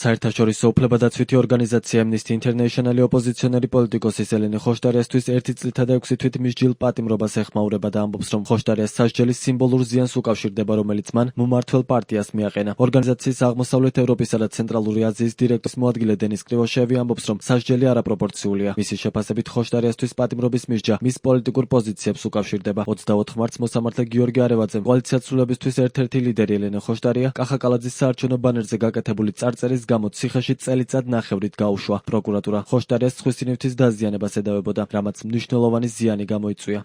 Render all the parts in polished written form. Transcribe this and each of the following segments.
საერთაშორისო უფლებადაცვითი ორგანიზაცია Amnesty International ოპოზიციონერი პოლიტიკოსის ელენე ხოშტარიასთვის 1 წლითა და 6 თვით მსჯილ პატიმრობას ეხმაურება და ამბობს, რომ ხოშტარიას სასჯელი სიმბოლურ ზიანს უკავშირდება, რომელიც მან მმართველ პარტიას მიაყენა. ორგანიზაციის აღმოსავლეთ ევროპისა და ცენტრალური აზიის დირექტორის მოადგილე დენის კრივოშევი ამბობს, რომ სასჯელი არაპროპორციულია. მისი შეფასებით ხოშტარიასთვის პატიმრობის მისჯა მის პოლიტიკურ პოზიციებს უკავშირდება. 24 მარტს მოსამართლე გიორგი არევაძემ კოალიციაცრულებისთვის ერთ-ერთი ლიდერი ელენე ხოშტარია კახაკალაძის საარჩევნო ბანერზე გაკეთებული წარწერის გამო ციხეში წელიწად ნახევრით გაუშვა. პროკურატურა ხოშტარიას სხვისინივთის დაზიანებას ედავებოდა, რამაც მნიშვნელოვანი ზიანი გამოიწვია.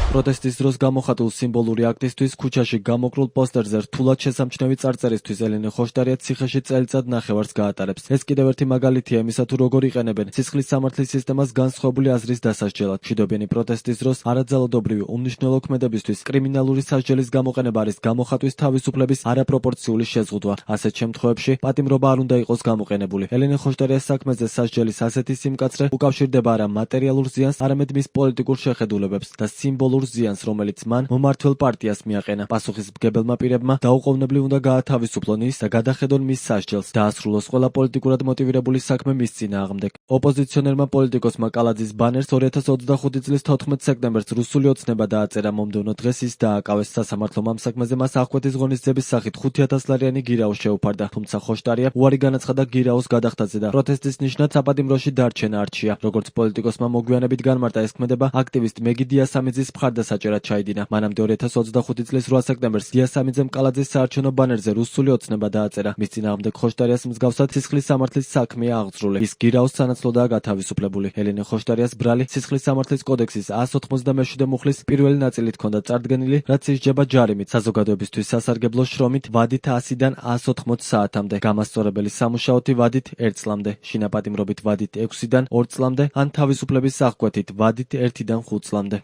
პროტესტის დროს გამოხატულ სიმბოლური აქტისთვის ქუჩაში გამოკრულ პოსტერზე რთულად შესამჩნევი წარწერისთვის ელენე ხოშტარია ციხეში წელიწად ნახევარს გაატარებს. ეს კიდევ ერთი მაგალითია იმისა, თუ როგორ იყენებენ სისხლის სამართლის სისტემას განსხვავებული აზრის დასასჯელად. მშვიდობიანი პროტესტის დროს არაძალადობრივი უმნიშვნელო ქმედებისთვის კრიმინალური სასჯელის გამოყენება არის გამოხატვის თავისუფლების არაპროპორციული შეზღუდვა. ასეთ შემთხვევებში პატიმრობა არ უნდა იყოს გამოყენებული. ელენე ხოშტარიას საქმეზე სასჯელის ასეთი სიმკაცრე უკავშირდება არა მატერიალურ ზიანს, არამედ მის პოლიტიკურ შეხედულებებს და სიმბოლურ ზიანს, რომელიც მან მომართველ პარტიას მიაყენა. პასუხისმგებელმა პირებმა დაუყოვნებლივ უნდა გაათავისუფლონ ის და გადახედონ მის სასჯელს, დაასრულოს ყველა პოლიტიკურად მოტივირებული საქმე მის წინააღმდეგ. ოპოზიციონერმა პოლიტიკოსმა კალაძის ბანერს 2025 წლის 14 სექტემბერს რუსული ოცნება დააწერა. მომდევნო დღეს ის დააკავეს. სასამართლომ ამ საქმეზე მას აღკვეთის ღონისძიების სახით 5000 ლარიანი გირაო შეუფარდა, თუმცა ხოშტარია უარი განაცხადა გირაოს გადახდაზე და პროტესტის ნიშნად საპატიმროში დარჩენა არჩია. როგორც პოლიტიკოსმა მოგვიანებით განმარტა, ეს ქმედება აქტივისტ მეგი დიასამიძის მხარდასაჭერად ჩაიდინა. მანამდე 2025 წლის 8 სექტემბერს დიასამიძემ კალაძის საარჩევნო ბანერზე რუსული ოცნება დააწერა. მის წინააღმდეგ ხოშტარიას მსგავსად სისხლის სამართლის საქმეა აღძრული. ის გირაოს სანაცვლოდაა გათავისუფლებული. ელენე ხოშტარიას ბრალი სისხლის სამართლის კოდექსის 197 მუხლის პირველი ნაწილით ჰქონდა წარდგენილი, რაც ისჯება ჯარიმით, საზოგადოებისთვის სასარგებლო შრომით ვადით 100-დან 180 საათამდე, გამასწორებელი სამუშაოთი ვადით 1 წლამდე, შინაპატიმრობით ვადით 6-დან 2 წლამდე ან თავისუფლების აღკვეთით ვადით 1-დან 5 წლამდე.